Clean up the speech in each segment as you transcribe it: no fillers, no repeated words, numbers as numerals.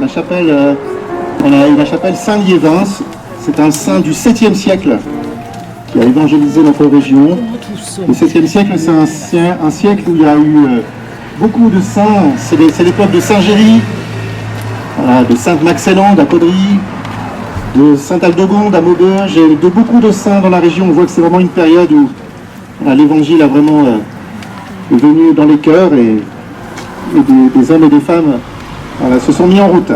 la chapelle, la chapelle Saint-Liévin. C'est un saint du 7e siècle qui a évangélisé notre région. Le 7e siècle, c'est un siècle où il y a eu beaucoup de saints. C'est l'époque de Saint-Géry, voilà, de Sainte-Maxélande à Caudry, de Sainte-Aldegonde à Maubeuge, et de beaucoup de saints dans la région. On voit que c'est vraiment une période où l'évangile a vraiment est venu dans les cœurs et des hommes et des femmes se sont mis en route.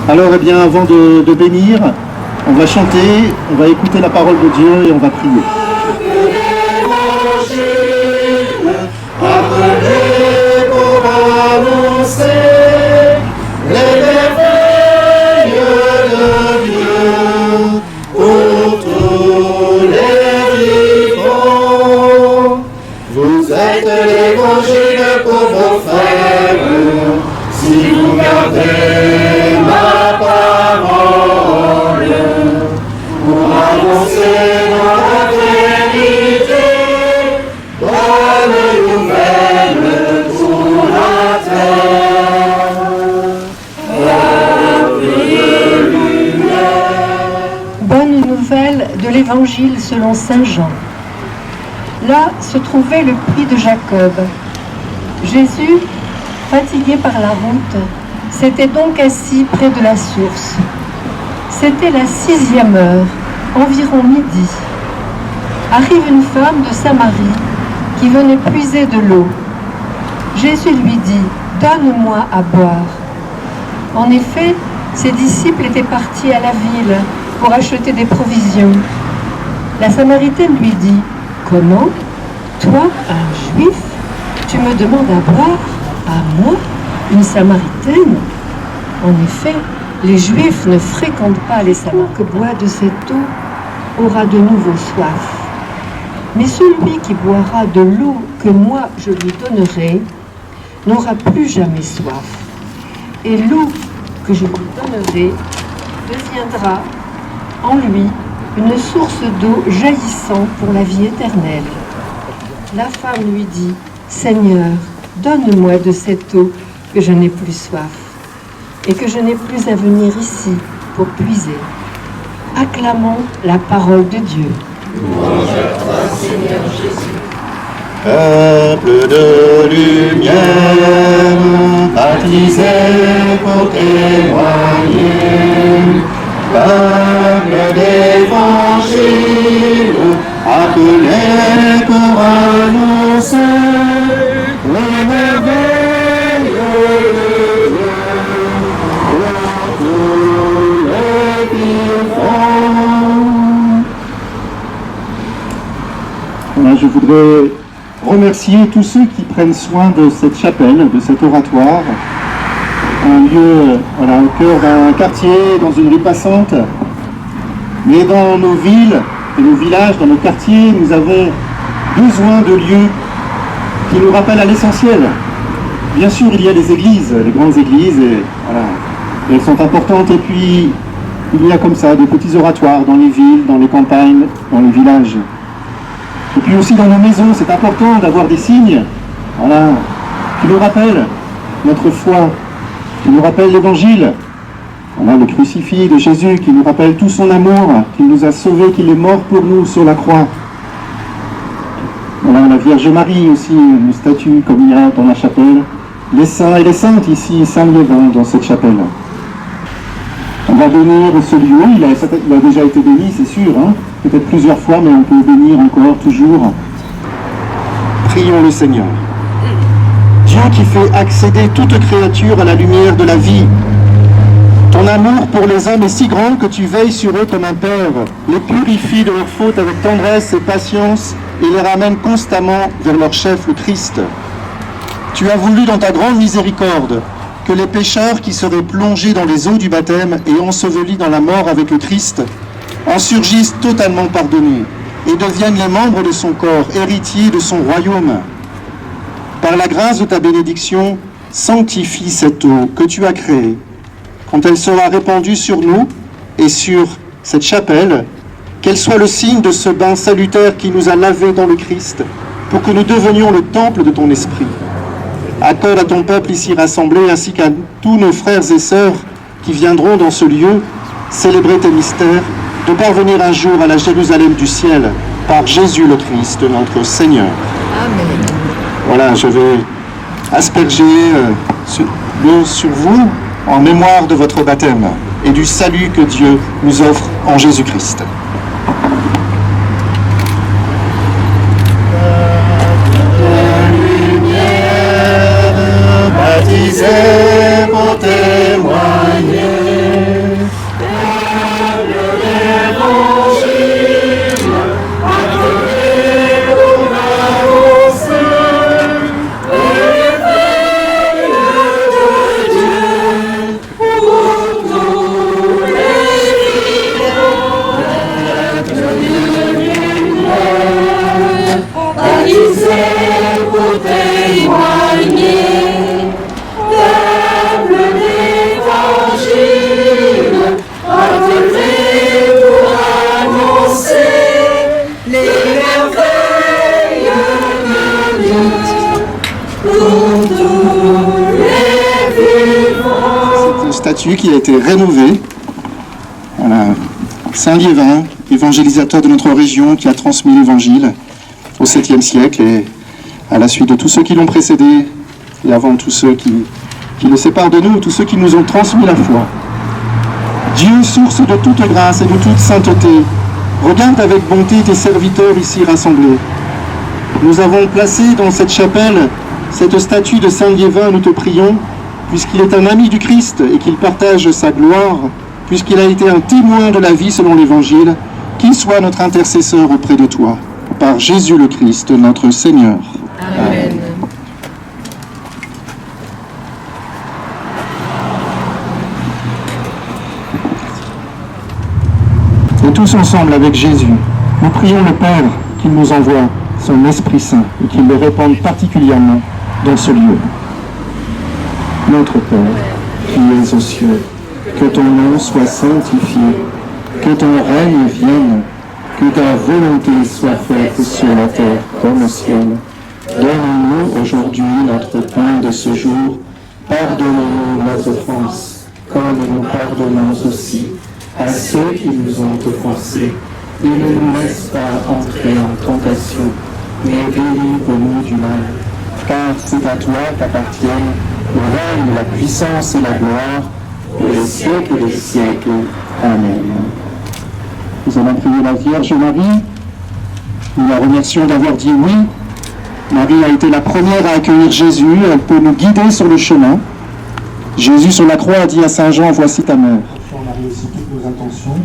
Alors, eh bien, avant de bénir, on va chanter, on va écouter la parole de Dieu et on va prier. Appelez pour annoncer les merveilles de Dieu pour tous les vivants. Vous êtes l'évangile pour vos frères, si vous gardez ma parole, pour annoncer dans la vérité, bonne nouvelle pour la terre. Bonne nouvelle de l'Évangile selon saint Jean. Là se trouvait le puits de Jacob. Jésus, fatigué par la route, s'était donc assis près de la source. C'était la 6e heure, environ midi. Arrive une femme de Samarie qui venait puiser de l'eau. Jésus lui dit « Donne-moi à boire ». En effet, ses disciples étaient partis à la ville pour acheter des provisions. La Samaritaine lui dit « Comment? Toi, un Juif, tu me demandes à boire? À moi, une Samaritaine ?» En effet, les Juifs ne fréquentent pas les Samaritains. Que boit de cette eau aura de nouveau soif. Mais celui qui boira de l'eau que moi je lui donnerai n'aura plus jamais soif. Et l'eau que je lui donnerai deviendra en lui une source d'eau jaillissant pour la vie éternelle. La femme lui dit « Seigneur, donne-moi de cette eau que je n'ai plus soif et que je n'ai plus à venir ici pour puiser. » Acclamons la parole de Dieu. Louange à toi, Seigneur Jésus. Peuple de lumière, baptisé pour témoigner, peuple d'évangile, appelé pour annoncer les merveilles de Dieu pour tous les vivants. Je voudrais remercier tous ceux qui prennent soin de cette chapelle, de cet oratoire, un lieu au cœur d'un quartier, dans une rue passante. Mais dans nos villes et nos villages, dans nos quartiers, nous avons besoin de lieux qui nous rappellent à l'essentiel. Bien sûr, il y a les églises, les grandes églises, et elles sont importantes. Et puis, il y a comme ça des petits oratoires dans les villes, dans les campagnes, dans les villages. Et puis aussi dans nos maisons, c'est important d'avoir des signes qui nous rappellent notre foi, qui nous rappellent l'Évangile. Le crucifix de Jésus qui nous rappelle tout son amour, qu'il nous a sauvés, qu'il est mort pour nous sur la croix. La Vierge Marie aussi, une statue comme il y a dans la chapelle. Les saints et les saintes ici, Saint-Liévin, dans cette chapelle. On va bénir ce lieu, il a déjà été béni, c'est sûr, peut-être plusieurs fois, mais on peut bénir encore, toujours. Prions le Seigneur. Dieu qui fait accéder toute créature à la lumière de la vie, ton amour pour les hommes est si grand que tu veilles sur eux comme un père, les purifies de leurs fautes avec tendresse et patience et les ramènes constamment vers leur chef, le Christ. Tu as voulu dans ta grande miséricorde que les pécheurs qui seraient plongés dans les eaux du baptême et ensevelis dans la mort avec le Christ en surgissent totalement pardonnés et deviennent les membres de son corps, héritiers de son royaume. Par la grâce de ta bénédiction, sanctifie cette eau que tu as créée. Quand elle sera répandue sur nous et sur cette chapelle, qu'elle soit le signe de ce bain salutaire qui nous a lavés dans le Christ, pour que nous devenions le temple de ton esprit. Accorde à ton peuple ici rassemblé, ainsi qu'à tous nos frères et sœurs qui viendront dans ce lieu célébrer tes mystères, de parvenir un jour à la Jérusalem du ciel par Jésus le Christ, notre Seigneur. Amen. Voilà, je vais asperger l'eau sur vous en mémoire de votre baptême et du salut que Dieu nous offre en Jésus-Christ. Baptisé pour témoigner de l'évangile, appelé pour annoncer l'évangile de Dieu pour tous les fidèles. Baptisé pour témoigner. C'est une statue qui a été rénovée. Voilà. Saint Liévin, évangélisateur de notre région, qui a transmis l'évangile au 7e siècle et à la suite de tous ceux qui l'ont précédé et avant tous ceux qui le séparent de nous, tous ceux qui nous ont transmis la foi. Dieu, source de toute grâce et de toute sainteté, regarde avec bonté tes serviteurs ici rassemblés. Nous avons placé dans cette chapelle cette statue de Saint Liévin, nous te prions, puisqu'il est un ami du Christ et qu'il partage sa gloire, puisqu'il a été un témoin de la vie selon l'Évangile, qu'il soit notre intercesseur auprès de toi, par Jésus le Christ, notre Seigneur. Amen. Et tous ensemble avec Jésus, nous prions le Père qu'il nous envoie son Esprit Saint et qu'il le répande particulièrement dans ce lieu. Notre Père, qui es aux cieux, que ton nom soit sanctifié, que ton règne vienne, que ta volonté soit faite sur la terre comme au ciel. Donne-nous aujourd'hui notre pain de ce jour. Pardonne-nous notre offense, comme nous pardonnons aussi à ceux qui nous ont offensés. Et ne nous laisse pas entrer en tentation, mais délivre-nous du mal. Car c'est à toi qu'appartiennent le règne, la puissance et la gloire, pour les siècles des siècles. Amen. Nous allons prier la Vierge Marie. Nous la remercions d'avoir dit oui. Marie a été la première à accueillir Jésus. Elle peut nous guider sur le chemin. Jésus sur la croix a dit à Saint Jean, voici ta mère. On Marie aussi toutes nos intentions.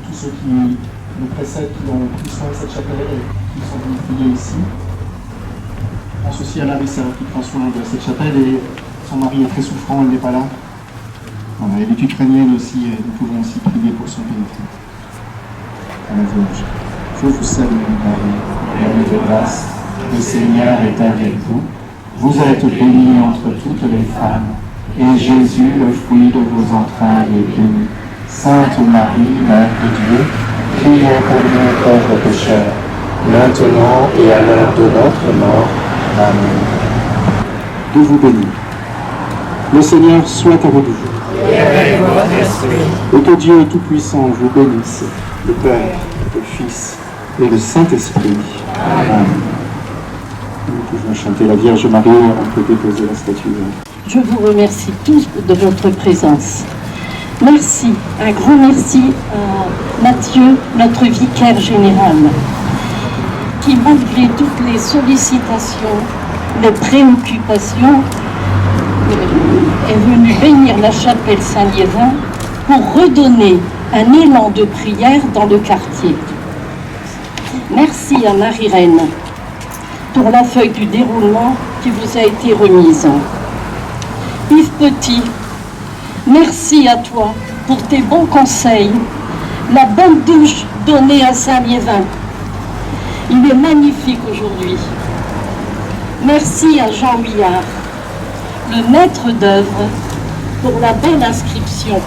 Tous ceux qui nous précèdent, qui ont pris soin de cette chapelle et qui sont venus prier ici. Je pense aussi à Larissa qui prend soin de cette chapelle et son mari est très souffrant, il n'est pas là. Voilà, elle est ukrainienne aussi et nous pouvons aussi prier pour son pénitent. À la Vierge. Je vous salue Marie, pleine de grâce, le Seigneur est avec vous. Vous êtes bénie entre toutes les femmes et Jésus, le fruit de vos entrailles, est béni. Sainte Marie, Mère de Dieu, priez pour nous pauvres pécheurs, maintenant et à l'heure de notre mort. Amen. De vous bénir. Le Seigneur soit avec vous. Et avec votre esprit. Et que Dieu Tout-Puissant vous bénisse, le Père, le Fils et le Saint-Esprit. Amen. Nous pouvons chanter la Vierge Marie, on peut déposer la statue. Je vous remercie tous de votre présence. Merci, un grand merci à Mathieu, notre vicaire général, qui malgré toutes les sollicitations, les préoccupations, est venu bénir la chapelle Saint-Liévin pour redonner un élan de prière dans le quartier. Merci à Marie-Reine pour la feuille du déroulement qui vous a été remise. Yves Petit, merci à toi pour tes bons conseils, la bonne douche donnée à Saint-Liévin. Il est magnifique aujourd'hui. Merci à Jean Huillard, le maître d'œuvre, pour la belle inscription.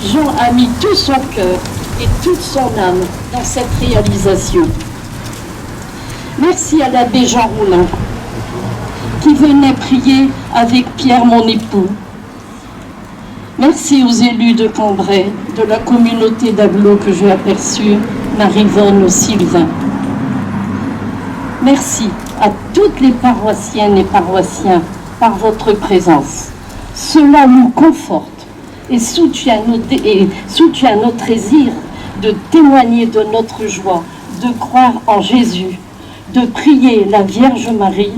Jean a mis tout son cœur et toute son âme dans cette réalisation. Merci à l'abbé Jean Roulin qui venaient prier avec Pierre, mon époux. Merci aux élus de Cambrai, de la communauté d'Aglo que j'ai aperçue, Marie-Vonne, Sylvain. Merci à toutes les paroissiennes et paroissiens par votre présence. Cela nous conforte et soutient notre désir de témoigner de notre joie, de croire en Jésus, de prier la Vierge Marie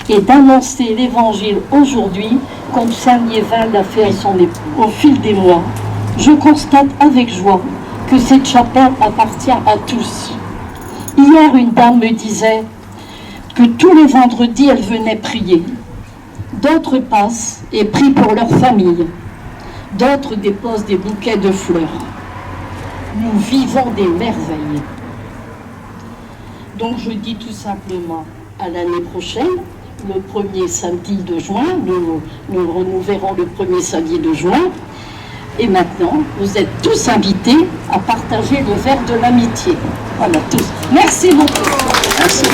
et d'annoncer l'Évangile aujourd'hui, comme Saint Liévin l'a fait à son époux. Au fil des mois, je constate avec joie que cette chapelle appartient à tous. Hier, une dame me disait que tous les vendredis, elle venait prier. D'autres passent et prient pour leur famille. D'autres déposent des bouquets de fleurs. Nous vivons des merveilles. Donc je dis tout simplement à l'année prochaine, le premier samedi de juin, nous verrons le premier samedi de juin. Et maintenant, vous êtes tous invités à partager le verre de l'amitié. Voilà, tous. Merci beaucoup. Merci.